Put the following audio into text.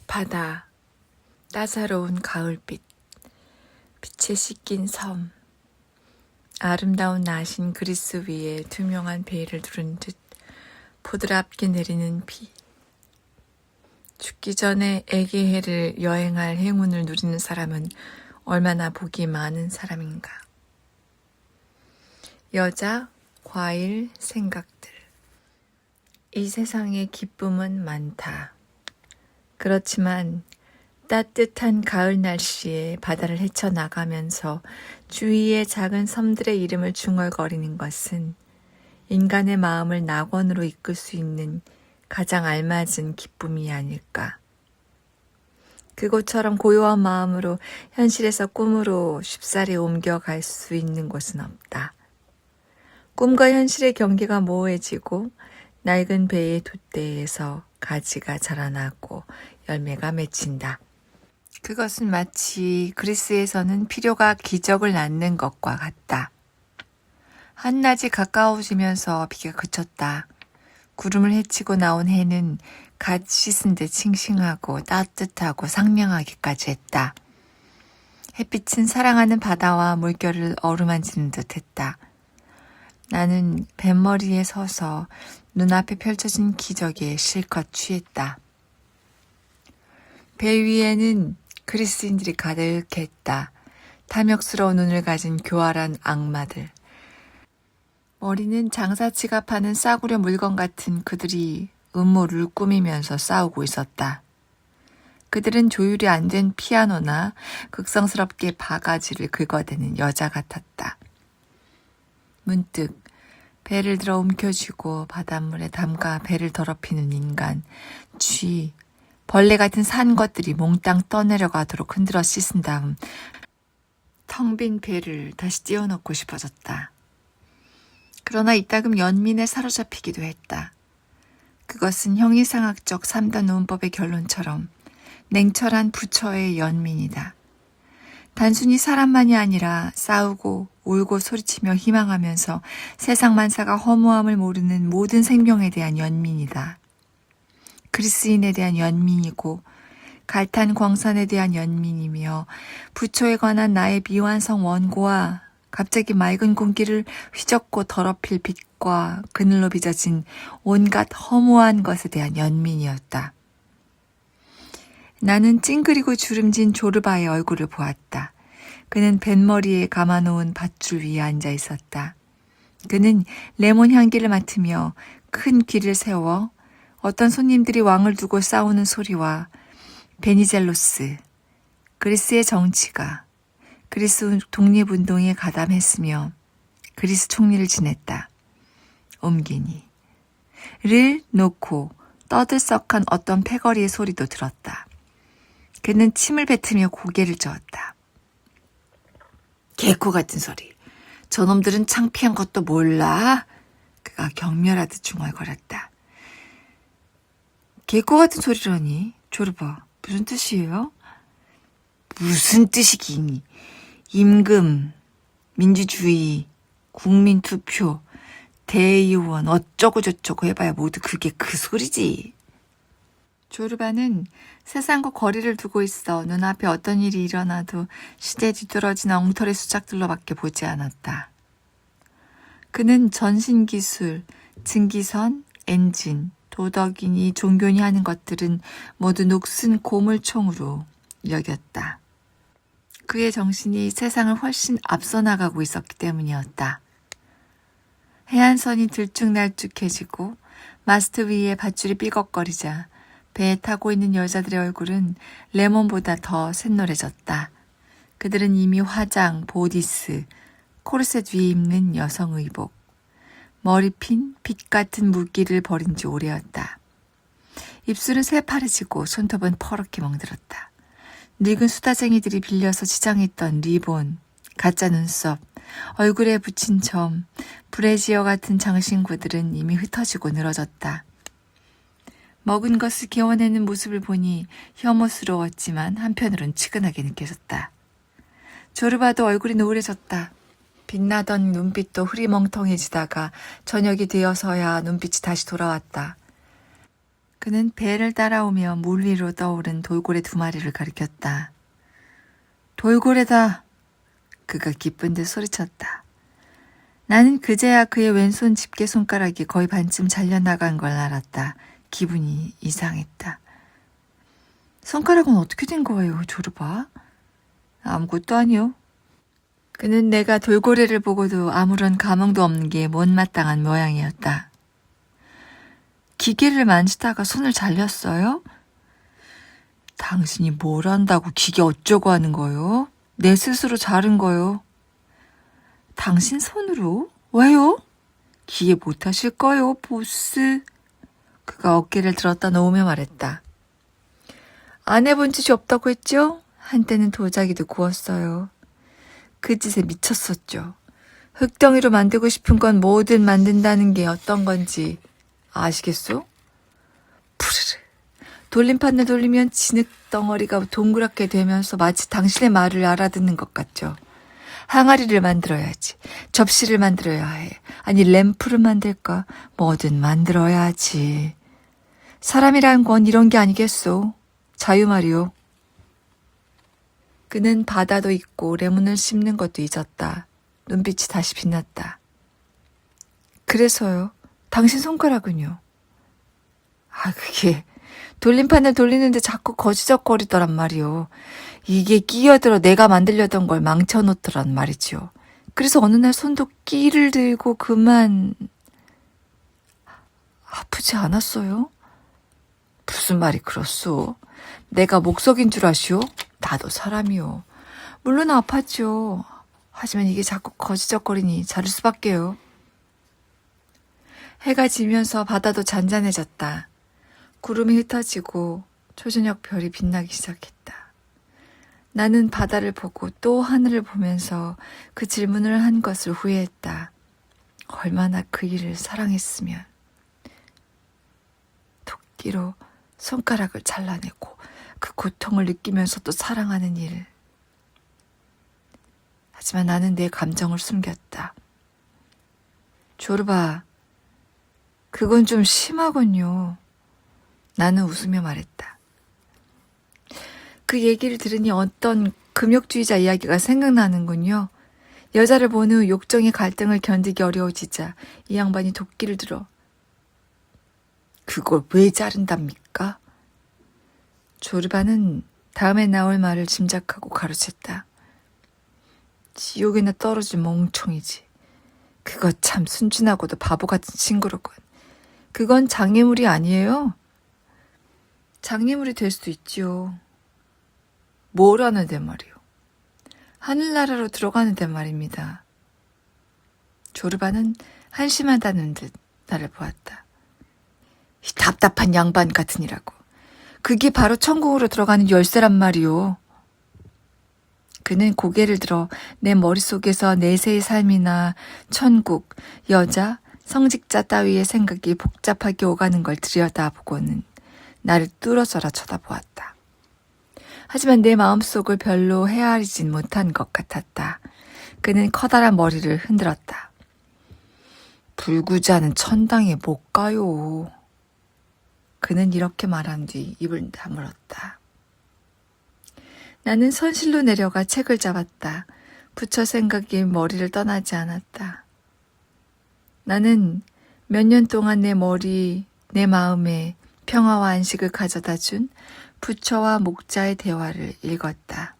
바다, 따사로운 가을빛, 빛에 씻긴 섬, 아름다운 나신 그리스 위에 투명한 베일을 두른 듯 포드랍게 내리는 비. 죽기 전에 애기 해를 여행할 행운을 누리는 사람은 얼마나 복이 많은 사람인가. 여자, 과일, 생각들. 이 세상에 기쁨은 많다. 그렇지만 따뜻한 가을 날씨에 바다를 헤쳐나가면서 주위의 작은 섬들의 이름을 중얼거리는 것은 인간의 마음을 낙원으로 이끌 수 있는 가장 알맞은 기쁨이 아닐까. 그곳처럼 고요한 마음으로 현실에서 꿈으로 쉽사리 옮겨갈 수 있는 곳은 없다. 꿈과 현실의 경계가 모호해지고 낡은 배의 돛대에서 가지가 자라나고 열매가 맺힌다. 그것은 마치 그리스에서는 필요가 기적을 낳는 것과 같다. 한낮이 가까워지면서 비가 그쳤다. 구름을 헤치고 나온 해는 갓 씻은 듯 싱싱하고 따뜻하고 상냥하기까지 했다. 햇빛은 사랑하는 바다와 물결을 어루만지는 듯 했다. 나는 뱃머리에 서서 눈앞에 펼쳐진 기적에 실컷 취했다. 배 위에는 그리스인들이 가득했다. 탐욕스러운 눈을 가진 교활한 악마들. 머리는 장사치가 파는 싸구려 물건 같은 그들이 음모를 꾸미면서 싸우고 있었다. 그들은 조율이 안 된 피아노나 극성스럽게 바가지를 긁어대는 여자 같았다. 문득 배를 들어 움켜쥐고 바닷물에 담가 배를 더럽히는 인간, 쥐, 벌레 같은 산 것들이 몽땅 떠내려가도록 흔들어 씻은 다음 텅 빈 배를 다시 띄워넣고 싶어졌다. 그러나 이따금 연민에 사로잡히기도 했다. 그것은 형이상학적 3단 논법의 결론처럼 냉철한 부처의 연민이다. 단순히 사람만이 아니라 싸우고 울고 소리치며 희망하면서 세상 만사가 허무함을 모르는 모든 생명에 대한 연민이다. 그리스인에 대한 연민이고 갈탄 광산에 대한 연민이며 부처에 관한 나의 미완성 원고와 갑자기 맑은 공기를 휘젓고 더럽힐 빛과 그늘로 빚어진 온갖 허무한 것에 대한 연민이었다. 나는 찡그리고 주름진 조르바의 얼굴을 보았다. 그는 뱃머리에 감아놓은 밧줄 위에 앉아 있었다. 그는 레몬 향기를 맡으며 큰 귀를 세워 어떤 손님들이 왕을 두고 싸우는 소리와 베니젤로스, 그리스의 정치가 그리스 독립운동에 가담했으며 그리스 총리를 지냈다. 옴기니. 를 놓고 떠들썩한 어떤 패거리의 소리도 들었다. 그는 침을 뱉으며 고개를 저었다. 개코 같은 소리. 저놈들은 창피한 것도 몰라? 그가 경멸하듯 중얼거렸다. 개코 같은 소리라니? 조르바, 무슨 뜻이에요? 무슨 뜻이기니? 임금, 민주주의, 국민투표, 대의원 어쩌고 저쩌고 해봐야 모두 그게 그 소리지. 조르바는 세상과 거리를 두고 있어 눈앞에 어떤 일이 일어나도 시대 뒤떨어진 엉터리 수작들로밖에 보지 않았다. 그는 전신기술, 증기선, 엔진, 도덕이니 종교니 하는 것들은 모두 녹슨 고물총으로 여겼다. 그의 정신이 세상을 훨씬 앞서 나가고 있었기 때문이었다. 해안선이 들쭉날쭉해지고 마스트 위에 밧줄이 삐걱거리자 배에 타고 있는 여자들의 얼굴은 레몬보다 더 샛노래졌다. 그들은 이미 화장, 보디스, 코르셋 위에 입는 여성 의복, 머리핀, 빛 같은 물기를 버린 지 오래였다. 입술은 새파래지고 손톱은 퍼렇게 멍들었다. 늙은 수다쟁이들이 빌려서 치장했던 리본, 가짜 눈썹, 얼굴에 붙인 점, 브래지어 같은 장신구들은 이미 흩어지고 늘어졌다. 먹은 것을 개워내는 모습을 보니 혐오스러웠지만 한편으론 측은하게 느껴졌다. 조르바도 얼굴이 노을해졌다. 빛나던 눈빛도 흐리멍텅해지다가 저녁이 되어서야 눈빛이 다시 돌아왔다. 그는 배를 따라오며 물 위로 떠오른 돌고래 2마리를 가리켰다. 돌고래다. 그가 기쁜 듯 소리쳤다. 나는 그제야 그의 왼손 집게 손가락이 거의 반쯤 잘려나간 걸 알았다. 기분이 이상했다. 손가락은 어떻게 된 거예요, 조르바? 아무것도 아니요. 그는 내가 돌고래를 보고도 아무런 감흥도 없는 게 못마땅한 모양이었다. 기계를 만지다가 손을 잘렸어요? 당신이 뭘 안다고 기계 어쩌고 하는 거요? 내 스스로 자른 거요. 당신 손으로? 왜요? 기계 못하실 거요, 보스. 그가 어깨를 들었다 놓으며 말했다. 안 해본 짓이 없다고 했죠? 한때는 도자기도 구웠어요. 그 짓에 미쳤었죠. 흙덩이로 만들고 싶은 건 뭐든 만든다는 게 어떤 건지 아시겠소? 푸르르. 돌림판을 돌리면 진흙덩어리가 동그랗게 되면서 마치 당신의 말을 알아듣는 것 같죠. 항아리를 만들어야지. 접시를 만들어야 해. 아니 램프를 만들까? 뭐든 만들어야지. 사람이란 건 이런 게 아니겠소. 자유 말이오. 그는 바다도 잊고 레몬을 씹는 것도 잊었다. 눈빛이 다시 빛났다. 그래서요. 당신 손가락은요? 그게 돌림판을 돌리는데 자꾸 거지적거리더란 말이오. 이게 끼어들어 내가 만들려던 걸 망쳐놓더란 말이지요. 그래서 어느 날 손도 끼를 들고 그만... 아프지 않았어요? 무슨 말이 그렇소? 내가 목석인 줄 아시오? 나도 사람이요. 물론 아팠죠. 하지만 이게 자꾸 거지적거리니 자를 수밖에요. 해가 지면서 바다도 잔잔해졌다. 구름이 흩어지고 초저녁 별이 빛나기 시작했다. 나는 바다를 보고 또 하늘을 보면서 그 질문을 한 것을 후회했다. 얼마나 그 일을 사랑했으면. 도끼로 손가락을 잘라내고 그 고통을 느끼면서도 사랑하는 일. 하지만 나는 내 감정을 숨겼다. 조르바, 그건 좀 심하군요. 나는 웃으며 말했다. 그 얘기를 들으니 어떤 금욕주의자 이야기가 생각나는군요. 여자를 본 후 욕정의 갈등을 견디기 어려워지자 이 양반이 도끼를 들어 그걸 왜 자른답니까? 조르바는 다음에 나올 말을 짐작하고 가로챘다. 지옥에나 떨어질 멍청이지. 그거 참 순진하고도 바보같은 친구로군. 그건 장애물이 아니에요. 장애물이 될 수도 있지요. 뭐라는데 말이요. 하늘나라로 들어가는데 말입니다. 조르바는 한심하다는 듯 나를 보았다. 이 답답한 양반 같으니라고. 그게 바로 천국으로 들어가는 열쇠란 말이오. 그는 고개를 들어 내 머릿속에서 내세의 삶이나 천국, 여자, 성직자 따위의 생각이 복잡하게 오가는 걸 들여다보고는 나를 뚫어져라 쳐다보았다. 하지만 내 마음속을 별로 헤아리진 못한 것 같았다. 그는 커다란 머리를 흔들었다. 불구자는 천당에 못 가요. 그는 이렇게 말한 뒤 입을 다물었다. 나는 선실로 내려가 책을 잡았다. 부처 생각이 머리를 떠나지 않았다. 나는 몇 년 동안 내 머리, 내 마음에 평화와 안식을 가져다 준 부처와 목자의 대화를 읽었다.